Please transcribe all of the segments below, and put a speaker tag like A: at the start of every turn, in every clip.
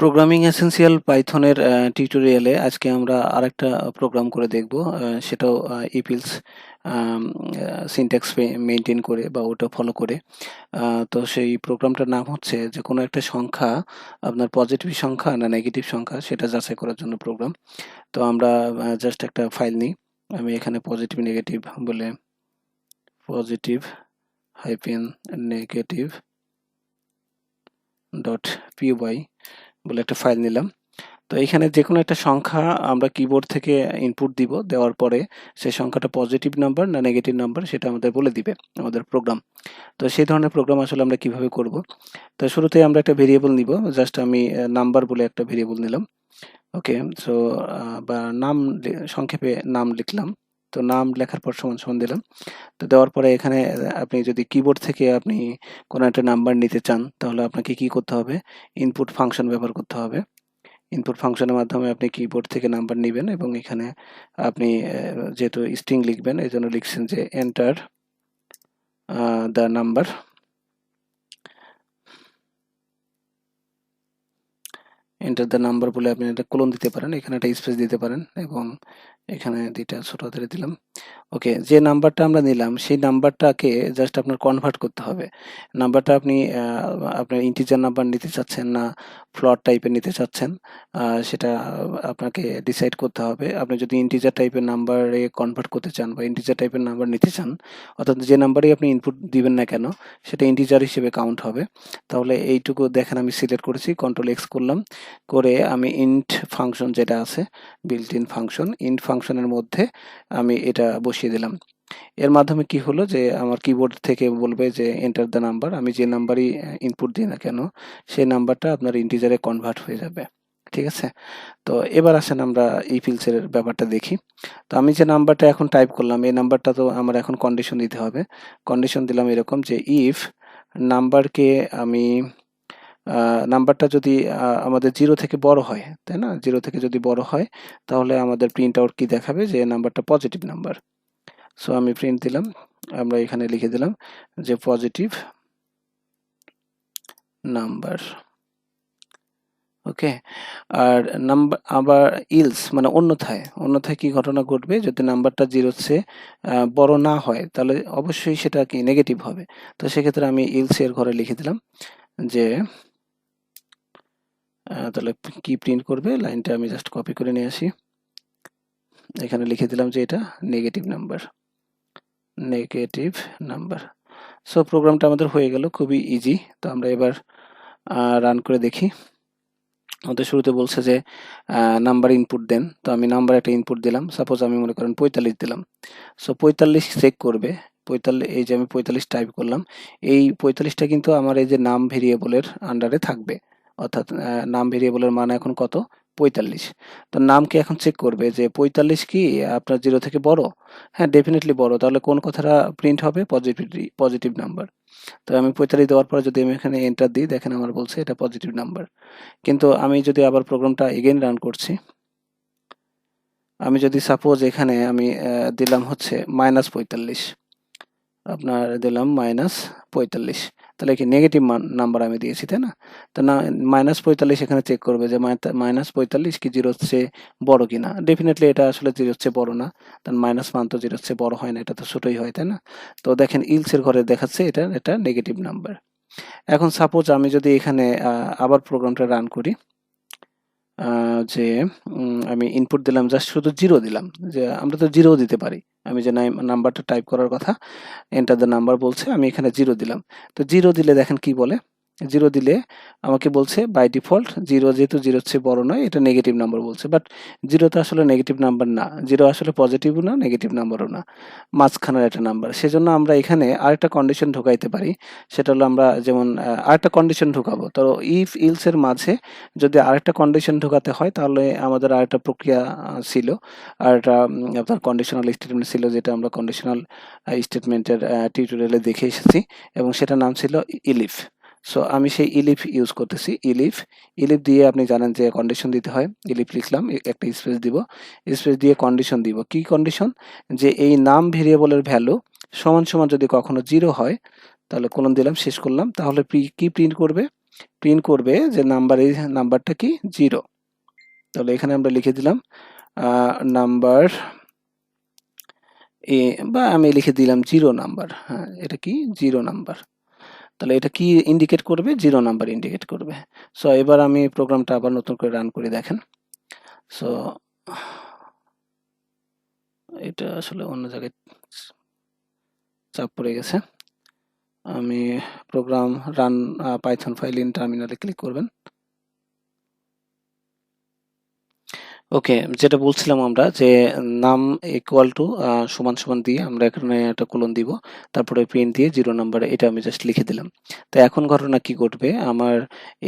A: Programming essential পাইথনের টিউটোরিয়ালে আজকে আমরা আরেকটা প্রোগ্রাম করে দেখব। সেটাও ইপিলস সিনট্যাক্স মেনটেন করে বা ওটা ফলো করে। তো সেই প্রোগ্রামটার নাম হচ্ছে যে কোনো একটা সংখ্যা আপনার পজিটিভ সংখ্যা না নেগেটিভ সংখ্যা সেটা যাচাই করার জন্য প্রোগ্রাম। তো আমরা জাস্ট একটা ফাইল নিই। আমি এখানে পজিটিভ নেগেটিভ বলে positive hyphen negative dot PY বলে একটা ফাইল নিলাম। তো এখানে যে কোনো একটা সংখ্যা আমরা কিবোর্ড থেকে ইনপুট দিব, দেওয়ার পরে সেই সংখ্যাটা পজিটিভ নাম্বার না নেগেটিভ নাম্বার সেটা আমাদের বলে দিবে আমাদের প্রোগ্রাম। তো সেই ধরনের প্রোগ্রাম আসলে আমরা কিভাবে করব। তো শুরুতে আমরা একটা ভেরিয়েবল নিব, জাস্ট আমি নাম্বার বলে একটা ভেরিয়েবল নিলাম। ওকে, সো বা নাম সংক্ষেপে নাম লিখলাম। তো নাম লেখার পর সমান সমান দিলাম। তো দেওয়ার পরে এখানে আপনি যদি কিবোর্ড থেকে আপনি কোনো একটা নাম্বার নিতে চান তাহলে আপনাকে কি করতে হবে, ইনপুট ফাংশন ব্যবহার করতে হবে। ইনপুট ফাংশনের মাধ্যমে আপনি কিবোর্ড থেকে নাম্বার নেবেন এবং এখানে আপনি যেহেতু স্ট্রিং লিখবেন এই জন্য লিখছেন যে enter the number. Enter the number বলে আপনি একটা কোলন দিতে পারেন, এখানে একটা স্পেস দিতে পারেন এবং এখানে দুইটা ছোট হাতের দিলাম। ওকে, যে নাম্বারটা আমরা নিলাম সেই নাম্বারটাকে জাস্ট আপনার কনভার্ট করতে হবে। নাম্বারটা আপনি আপনার ইন্টিজার নাম্বার নিতে চাচ্ছেন না ফ্লোট টাইপের নিতে চাচ্ছেন, সেটা আপনাকে ডিসাইড করতে হবে। আপনি যদি ইন্টিজার টাইপের নাম্বারে কনভার্ট করতে চান বা ইন্টিজার টাইপের নাম্বার নিতে চান, অর্থাৎ যে নাম্বারই আপনি ইনপুট দিবেন না কেন সেটা ইন্টিজার হিসেবে কাউন্ট হবে। তাহলে এইটুকু দেখেন আমি সিলেক্ট করেছি, কন্ট্রোল এক্স করলাম, করে আমি ইন্ট ফাংশন যেটা আছে বিল্ট ইন ফাংশন, ইন্ট ফাংশনের মধ্যে আমি এটা বসিয়ে দিলাম। এর মাধ্যমে কি হলো যে আমার কিবোর্ড থেকে বলবে যে এন্টার দ্য নাম্বার, আমি যে নাম্বারই ইনপুট দিই না কেন সেই নাম্বারটা আপনার ইন্টিজারে কনভার্ট হয়ে যাবে। ঠিক আছে, তো এবার আসেন আমরা এই ফিল্ডসের ব্যাপারটা দেখি। তো আমি যে নাম্বারটা এখন টাইপ করলাম এই নাম্বারটা তো আমার এখন কন্ডিশন দিতে হবে। কন্ডিশন দিলাম এরকম যে ইফ নাম্বারকে আমি নাম্বারটা যদি আমাদের 0 থেকে বড় হয়, তাই না, 0 থেকে যদি বড় হয় তাহলে আমাদের প্রিন্ট আউট কি দেখাবে যে নাম্বারটা পজিটিভ নাম্বার। সো আমি প্রিন্ট দিলাম, আমরা এখানে লিখে দিলাম যে পজিটিভ নাম্বার। ওকে, আর নাম্বার আবার ইলস মানে অন্যথায় কি ঘটনা ঘটবে, যদি নাম্বারটা 0 চেয়ে বড় না হয় তাহলে অবশ্যই সেটা কি নেগেটিভ হবে। তো সেক্ষেত্রে আমি ইলস এর ঘরে লিখে দিলাম যে তাহলে কি প্রিন্ট করবে, লাইনটা আমি জাস্ট কপি করে নিয়ে আসি, এখানে লিখে দিলাম যে এটা নেগেটিভ নাম্বার। সো প্রোগ্রামটা আমাদের হয়ে গেল, খুবই ইজি। তো আমরা এবার রান করে দেখি। আমাদের শুরুতে বলছে যে নাম্বার ইনপুট দেন, তো আমি নাম্বার একটা ইনপুট দিলাম, সাপোজ আমি মনে করেন 45 দিলাম। সো 45 চেক করবে, 45 এই যে আমি 45 টাইপ করলাম, এই 45টা কিন্তু আমার এই যে নাম ভেরিয়েবলের আন্ডারে থাকবে, অর্থাৎ নাম ভেরিয়েবলের মান এখন কত, 45। তো নামকে এখন চেক করবে যে 45 কি আপনার 0 থেকে বড়, হ্যাঁ ডেফিনেটলি বড়, তাহলে কোন কথাটা প্রিন্ট হবে, পজিটিভ নাম্বার। তো আমি 45 দেওয়ার পরে যদি আমি এখানে এন্টার দিই, দেখেন আমার বলছে এটা পজিটিভ নাম্বার। কিন্তু আমি যদি আবার প্রোগ্রামটা এগেইন রান করছি, আমি যদি সাপোজ এখানে আমি দিলাম হচ্ছে -45, আপনার দিলাম -45, তাহলে কি নেগেটিভ নাম্বার আমি দিয়েছি, তাই না। তো না -45 এখানে চেক করবে যে -45 কি 0 হচ্ছে বড় কিনা, ডেফিনেটলি এটা আসলে 0 হচ্ছে বড় না, কারণ মাইনাস মান তো 0 হচ্ছে বড় হয় না, এটা তো ছোটই হয়, তাই না। তো দেখেন ইলসের ঘরে দেখাচ্ছে এটা নেগেটিভ নাম্বার। এখন সাপোজ আমি যদি এখানে আবার প্রোগ্রামটা রান করি, যে আমি ইনপুট দিলাম জাস্ট শুধু 0 দিলাম, যে আমরা তো 0 দিতে পারি, আমি যে নাম্বারটা টাইপ করার কথা এন্টার দ্য নাম্বার বলছে, আমি এখানে 0 দিলাম। তো 0 দিলে দেখেন কি বলে, 0 দিলে আমাকে বলছে বাই ডিফল্ট 0, যেহেতু 0 হচ্ছে বড় নয়, এটা নেগেটিভ নাম্বার বলছে, বাট 0 তো আসলে নেগেটিভ নাম্বার না, 0 আসলে পজিটিভও না নেগেটিভ নাম্বারও না, মাঝখানের একটা নাম্বার। সেজন্য আমরা এখানে আরেকটা কন্ডিশন ঢোকাইতে পারি, সেটা হলো আমরা যেমন আরেকটা কন্ডিশন ঢোকাবো। তো ইফ ইলস এর মাঝে যদি আরেকটা কন্ডিশন ঢোকাতে হয় তাহলে আমাদের আরেকটা প্রক্রিয়া ছিল, আর আপনার কন্ডিশনাল স্টেটমেন্ট ছিল, যেটা আমরা কন্ডিশনাল স্টেটমেন্টের টিউটোরিয়ালে দেখে এসেছি, এবং সেটার নাম ছিল ইলিফ। সো আমি সেই ইলিফ ইউজ করতেছি, ইলিফ দিয়ে আপনি জানেন যে কন্ডিশন দিতে হয়। ইলিফ লিখলাম, একটা স্পেস দিব, স্পেস দিয়ে কন্ডিশন দিব। কি কন্ডিশন, যে এই নাম ভেরিয়েবলের ভ্যালু সমান সমান যদি কখনো 0 হয় তাহলে কোলন দিলাম, শেষ করলাম, তাহলে কি প্রিন্ট করবে, প্রিন্ট করবে যে এই নাম্বারটা কি 0। তাহলে এখানে আমরা লিখে দিলাম নাম্বার বা আমি লিখে দিলাম 0 নাম্বার। হ্যাঁ, এটা কি 0 নাম্বার। তাহলে এটা কি ইন্ডিকেট করবে? 0 নাম্বার ইন্ডিকেট করবে। সো এবার আমি প্রোগ্রামটা আবার নতুন করে রান করে দেখেন। সো এটা আসলে অন্য জায়গায় চাপ পড়ে গেছে। আমি program run Python file in টার্মিনালে ক্লিক করবেন। ওকে, যেটা বলছিলাম আমরা যে নাম ইকুয়াল টু সমান সমান দিয়ে আমরা এখানে একটা কোলন দিব, তারপরে প্রিন্ট দিয়ে 0 নাম্বার, এটা আমি জাস্ট লিখে দিলাম। তো এখন ঘটনা কি ঘটবে, আমার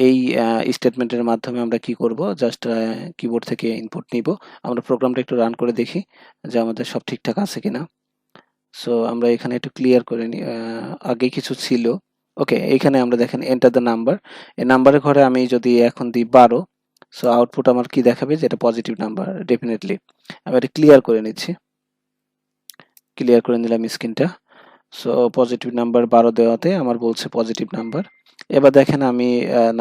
A: এই স্টেটমেন্টের মাধ্যমে আমরা কি করব, জাস্ট কিবোর্ড থেকে ইনপুট নিব। আমরা প্রোগ্রামটা একটু রান করে দেখি যে আমাদের সব ঠিকঠাক আছে কিনা। সো আমরা এখানে একটু ক্লিয়ার করে নিই, আগে কিছু ছিল। ওকে, এইখানে আমরা দেখেন এন্টার দ্য নাম্বার, এই নাম্বারের ঘরে আমি যদি এখন দিই 12, সো আউটপুট আমার কি দেখাবে, যে এটা পজিটিভ নাম্বার ডেফিনেটলি। আমি এটা ক্লিয়ার করে নিচ্ছি, ক্লিয়ার করে নিলাম স্ক্রিনটা। সো পজিটিভ নাম্বার 12 দেওয়াতে আমার বলছে পজিটিভ নাম্বার। এবার দেখেন আমি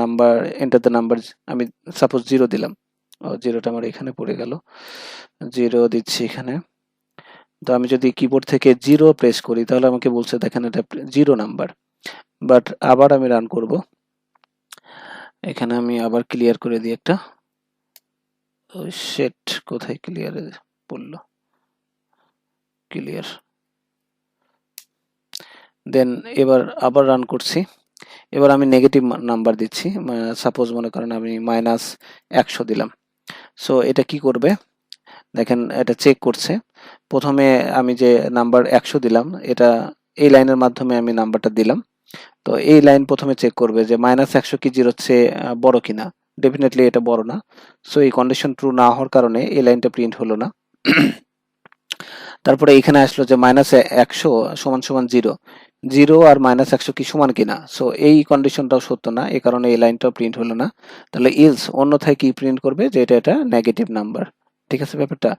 A: নাম্বার এন্টার দ্য নাম্বার, আমি সাপোজ 0 দিলাম, জিরোটা আমার এখানে পড়ে গেল, 0 দিচ্ছি এখানে। তো আমি যদি কিবোর্ড থেকে 0 প্রেস করি তাহলে আমাকে বলছে দেখেন এটা 0 নাম্বার। বাট আবার আমি রান করব, এখানে আমি আবার ক্লিয়ার করে দিই একটা। সেট কোথায় ক্লিয়ার পড়লো, ক্লিয়ার। দেন এবার আবার রান করছি, এবার আমি নেগেটিভ নাম্বার দিচ্ছি, সাপোজ মনে করেন আমি -100 দিলাম। সো এটা কি করবে দেখেন, এটা চেক করছে। প্রথমে আমি যে নাম্বার 100 দিলাম, এটা এই লাইনের মাধ্যমে আমি নাম্বারটা দিলাম। তো এই লাইন প্রথমে চেক করবে যে -100 কি 0 চেয়ে বড় কিনা। ডেফিনেটলি এটা বড় না। সো এই কন্ডিশন ট্রু না হওয়ার কারণে এই লাইনটা প্রিন্ট হলো না। তারপরে এখানে আসলো যে -100 সমান সমান 0, 0 আর -100 কি সমান কিনা। সো এই কন্ডিশনটাও সত্য না, এই কারণে এই লাইনটাও প্রিন্ট হলো না। তাহলে ইলস অন্যথায় কি প্রিন্ট করবে, যে এটা নেগেটিভ নাম্বার। ঠিক আছে ব্যাপারটা।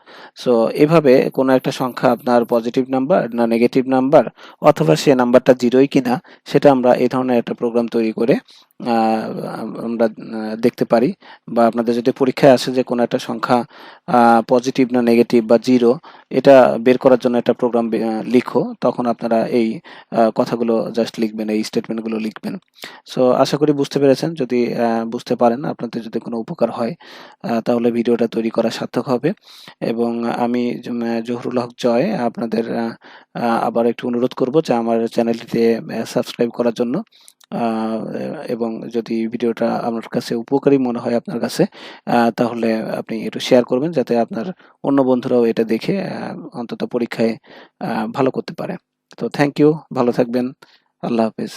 A: সো এভাবে কোনো একটা সংখ্যা আপনার পজিটিভ নাম্বার না নেগেটিভ নাম্বার, অথবা সে নাম্বারটা 0ই কিনা, সেটা আমরা এই ধরনের একটা প্রোগ্রাম তৈরি করে আমরা দেখতে পারি। বা আপনাদের যদি পরীক্ষায় আসে যে কোনো একটা সংখ্যা পজিটিভ না নেগেটিভ বা 0, এটা বের করার জন্য একটা প্রোগ্রাম লিখো, তখন আপনারা এই কথাগুলো জাস্ট লিখবেন, এই স্টেটমেন্টগুলো লিখবেন। সো আশা করি বুঝতে পেরেছেন। যদি বুঝতে পারেন, আপনাদের যদি কোনো উপকার হয়, তাহলে ভিডিওটা তৈরি করা সার্থক হবে। এবং আমি জহুরুল হক জয় আপনাদের আবার একটু অনুরোধ করব যে আমার চ্যানেলটিতে সাবস্ক্রাইব করার জন্য। এবং যদি ভিডিওটা আমার কাছে উপকারী মনে হয় আপনার কাছে, তাহলে আপনি একটু শেয়ার করবেন, যাতে আপনার অন্য বন্ধুরাও এটা দেখে অন্তত পরীক্ষায় ভালো করতে পারে। তো থ্যাংক ইউ, ভালো থাকবেন, আল্লাহ হাফেজ।